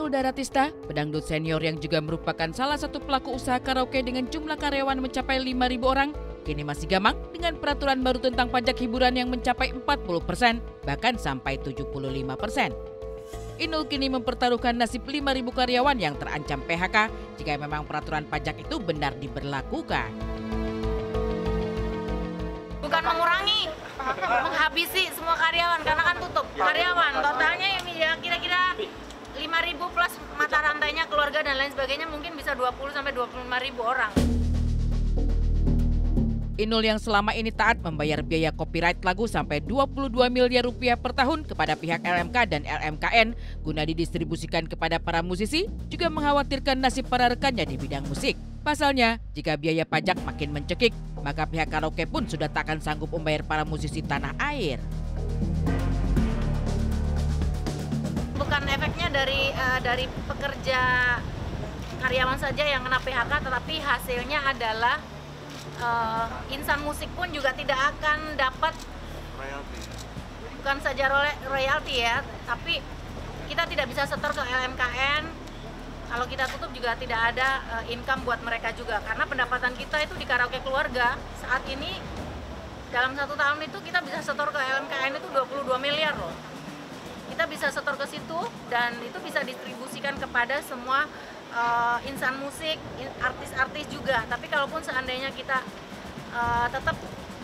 Inul Daratista, pedangdut senior yang juga merupakan salah satu pelaku usaha karaoke dengan jumlah karyawan mencapai 5.000 orang, kini masih gamang dengan peraturan baru tentang pajak hiburan yang mencapai 40%, bahkan sampai 75%. Inul kini mempertaruhkan nasib 5.000 karyawan yang terancam PHK jika memang peraturan pajak itu benar diberlakukan. Bukan mengurangi, menghabisi semua karyawan karena kan tutup. Karyawan totalnya ya kira-kira 5.000 plus mata rantainya, keluarga dan lain sebagainya mungkin bisa 20-25.000 orang. Inul yang selama ini taat membayar biaya copyright lagu sampai 22 miliar rupiah per tahun kepada pihak LMK dan LMKN guna didistribusikan kepada para musisi juga mengkhawatirkan nasib para rekannya di bidang musik. Pasalnya, jika biaya pajak makin mencekik, maka pihak karaoke pun sudah tak akan sanggup membayar para musisi tanah air. Bukan efeknya dari pekerja karyawan saja yang kena PHK, tetapi hasilnya adalah insan musik pun juga tidak akan dapat royalti. Bukan saja royalti ya, tapi kita tidak bisa setor ke LMKN. Kalau kita tutup juga tidak ada income buat mereka juga, karena pendapatan kita itu di karaoke keluarga saat ini dalam 1 tahun itu kita bisa setor ke LMKN itu 22 miliar loh. Kita bisa setor ke situ dan itu bisa distribusikan kepada semua insan musik, artis-artis juga. Tapi kalaupun seandainya kita tetap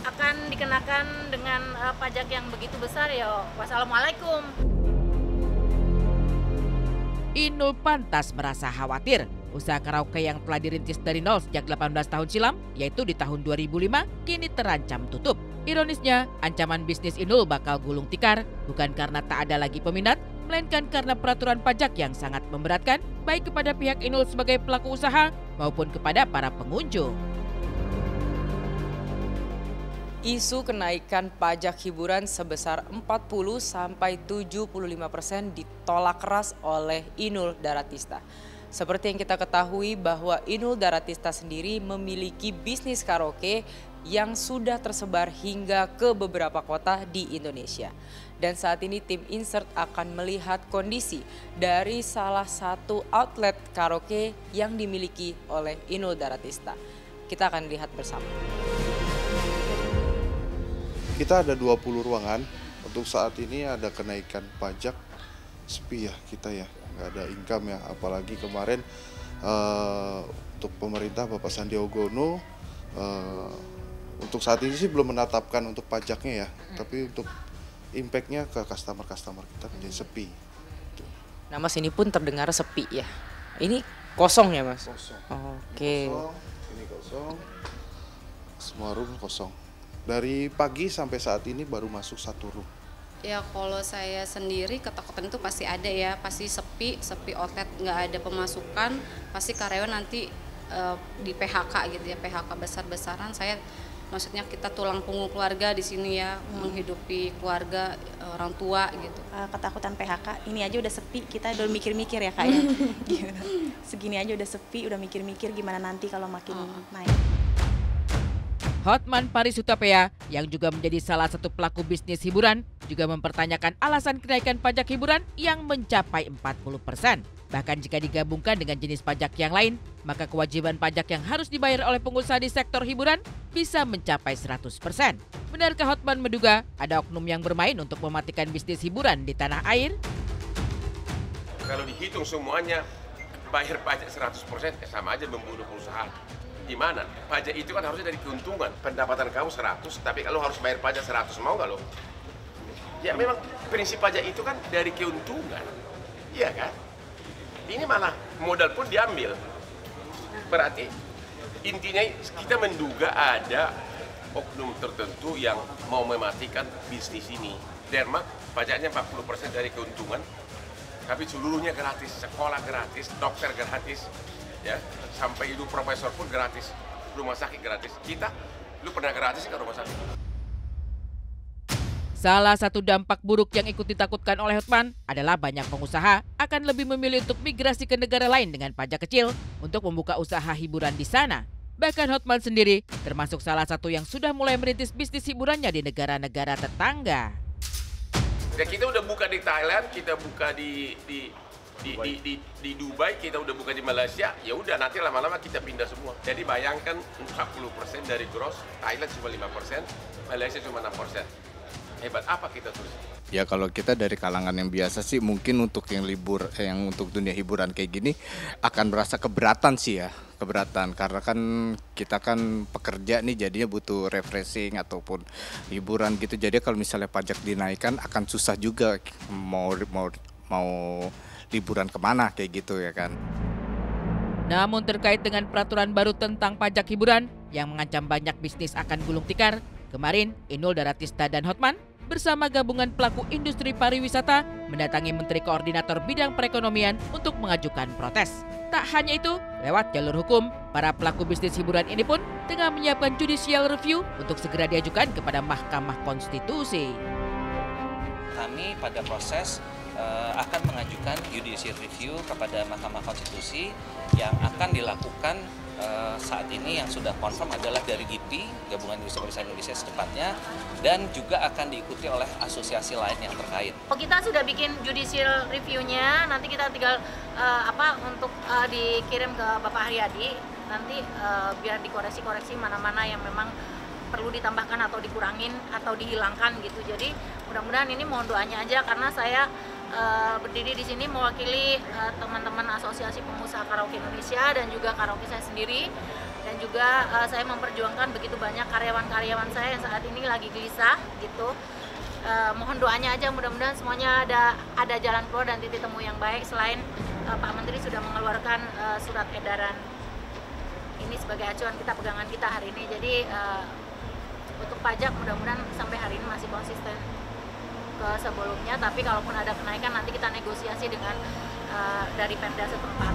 akan dikenakan dengan pajak yang begitu besar, ya wassalamualaikum. Inul pantas merasa khawatir. Usaha karaoke yang telah dirintis dari nol sejak 18 tahun silam, yaitu di tahun 2005, kini terancam tutup. Ironisnya, ancaman bisnis Inul bakal gulung tikar bukan karena tak ada lagi peminat, melainkan karena peraturan pajak yang sangat memberatkan baik kepada pihak Inul sebagai pelaku usaha maupun kepada para pengunjung. Isu kenaikan pajak hiburan sebesar 40-75% ditolak keras oleh Inul Daratista. Seperti yang kita ketahui bahwa Inul Daratista sendiri memiliki bisnis karaoke yang sudah tersebar hingga ke beberapa kota di Indonesia. Dan saat ini tim Insert akan melihat kondisi dari salah satu outlet karaoke yang dimiliki oleh Inul Daratista. Kita akan lihat bersama. Kita ada 20 ruangan, untuk saat ini ada kenaikan pajak, sepi ya kita ya, nggak ada income ya. Apalagi kemarin untuk pemerintah Bapak Sandiaga Uno, untuk saat ini sih belum menetapkan untuk pajaknya ya, tapi untuk impact-nya ke customer-customer kita menjadi sepi. Nah Mas, ini pun terdengar sepi ya, ini kosong ya Mas? Kosong. Oke. Ini kosong, semua room kosong. Dari pagi sampai saat ini baru masuk 1 room. Ya kalau saya sendiri ketakutan itu pasti ada ya, pasti sepi outlet, nggak ada pemasukan, pasti karyawan nanti di PHK gitu ya, PHK besar-besaran. Maksudnya kita tulang punggung keluarga di sini ya, menghidupi keluarga, orang tua gitu. Ketakutan PHK, ini aja udah sepi, kita udah mikir-mikir ya Kak ya. Segini aja udah sepi, udah mikir-mikir gimana nanti kalau makin naik. Hotman Paris Hutapea yang juga menjadi salah satu pelaku bisnis hiburan juga mempertanyakan alasan kenaikan pajak hiburan yang mencapai 40%. Bahkan jika digabungkan dengan jenis pajak yang lain, maka kewajiban pajak yang harus dibayar oleh pengusaha di sektor hiburan bisa mencapai 100%. Benarkah Hotman menduga ada oknum yang bermain untuk mematikan bisnis hiburan di tanah air? Kalau dihitung semuanya, bayar pajak 100% sama aja membunuh perusahaan. Gimana? Pajak itu kan harusnya dari keuntungan. Pendapatan kamu 100, tapi kalau harus bayar pajak 100, mau nggak lo? Ya memang prinsip pajak itu kan dari keuntungan. Iya kan? Ini malah modal pun diambil. Berarti intinya kita menduga ada oknum tertentu yang mau mematikan bisnis ini. Denmark pajaknya 40% dari keuntungan, tapi seluruhnya gratis, sekolah gratis, dokter gratis. Ya, sampai itu profesor pun gratis, rumah sakit gratis. Kita, lu pernah gratis ke rumah sakit? Salah satu dampak buruk yang ikut ditakutkan oleh Hotman adalah banyak pengusaha akan lebih memilih untuk migrasi ke negara lain dengan pajak kecil untuk membuka usaha hiburan di sana. Bahkan Hotman sendiri termasuk salah satu yang sudah mulai merintis bisnis hiburannya di negara-negara tetangga. Ya, kita udah buka di Thailand, kita buka di Di Dubai kita udah buka di Malaysia, ya udah nanti lama-lama kita pindah semua. Jadi bayangkan 40% dari gross, Thailand cuma 5%, Malaysia cuma 6%. Hebat apa kita terus? Ya kalau kita dari kalangan yang biasa sih mungkin untuk yang yang untuk dunia hiburan kayak gini akan merasa keberatan sih ya. Keberatan karena kan kita kan pekerja nih jadinya butuh refreshing ataupun hiburan gitu. Jadi kalau misalnya pajak dinaikkan akan susah juga mau liburan kemana kayak gitu ya kan. Namun terkait dengan peraturan baru tentang pajak hiburan yang mengancam banyak bisnis akan gulung tikar, kemarin Inul Daratista dan Hotman bersama gabungan pelaku industri pariwisata mendatangi Menteri Koordinator Bidang Perekonomian untuk mengajukan protes. Tak hanya itu, lewat jalur hukum, para pelaku bisnis hiburan ini pun tengah menyiapkan judicial review untuk segera diajukan kepada Mahkamah Konstitusi. Kami pada proses akan mengajukan judicial review kepada Mahkamah Konstitusi yang akan dilakukan saat ini yang sudah confirm adalah dari GIPI, Gabungan Industri Pariwisata Indonesia secepatnya, dan juga akan diikuti oleh asosiasi lain yang terkait. Kita sudah bikin judicial review-nya, nanti kita tinggal untuk dikirim ke Bapak Haryadi, nanti biar dikoreksi-koreksi mana-mana yang memang perlu ditambahkan atau dikurangin atau dihilangkan gitu. Jadi mudah-mudahan ini mohon doanya aja karena saya berdiri di sini mewakili teman-teman Asosiasi Pengusaha Karaoke Indonesia dan juga karaoke saya sendiri, dan juga saya memperjuangkan begitu banyak karyawan-karyawan saya yang saat ini lagi gelisah gitu. Mohon doanya aja, mudah-mudahan semuanya ada jalan keluar dan titik temu yang baik. Selain Pak Menteri sudah mengeluarkan surat edaran ini sebagai acuan kita, pegangan kita hari ini. Jadi untuk pajak mudah-mudahan sampai hari ini masih konsisten ke sebelumnya, tapi kalaupun ada kenaikan nanti kita negosiasi dengan dari Pemda setempat.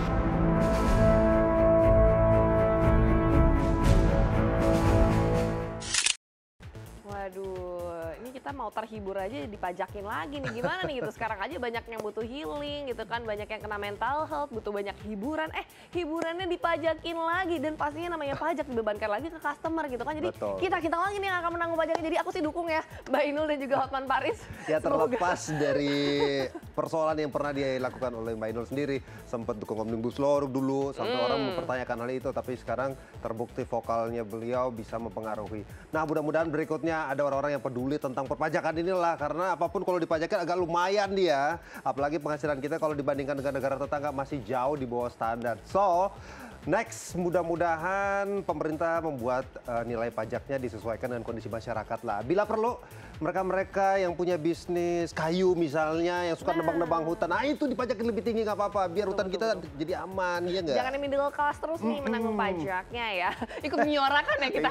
Waduh, ini kita mau terhibur aja dipajakin lagi nih, gimana nih gitu. Sekarang aja banyak yang butuh healing gitu kan, banyak yang kena mental health, butuh banyak hiburan, hiburannya dipajakin lagi, dan pastinya namanya pajak dibebankan lagi ke customer gitu kan. Jadi kita lagi nih yang akan menanggung pajaknya, jadi aku sih dukung ya Mbak Inul dan juga Hotman Paris. Ya terlepas dari persoalan yang pernah dilakukan oleh Mbak Inul sendiri, sempat dukung Omnibus Law dulu, sampai orang mempertanyakan hal itu, tapi sekarang terbukti vokalnya beliau bisa mempengaruhi. Nah mudah-mudahan berikutnya ada orang-orang yang peduli tentang perpajakan inilah, karena apapun kalau dipajakan agak lumayan dia, apalagi penghasilan kita kalau dibandingkan dengan negara tetangga masih jauh di bawah standar. So next, mudah-mudahan pemerintah membuat nilai pajaknya disesuaikan dengan kondisi masyarakat lah. Bila perlu, mereka-mereka yang punya bisnis kayu misalnya, yang suka nebang-nebang hutan, nah itu dipajakin lebih tinggi nggak apa-apa, biar hutan kita jadi aman, ya nggak? Jangan yang middle class terus nih menanggung pajaknya ya. Ikut menyuarakan ya kita.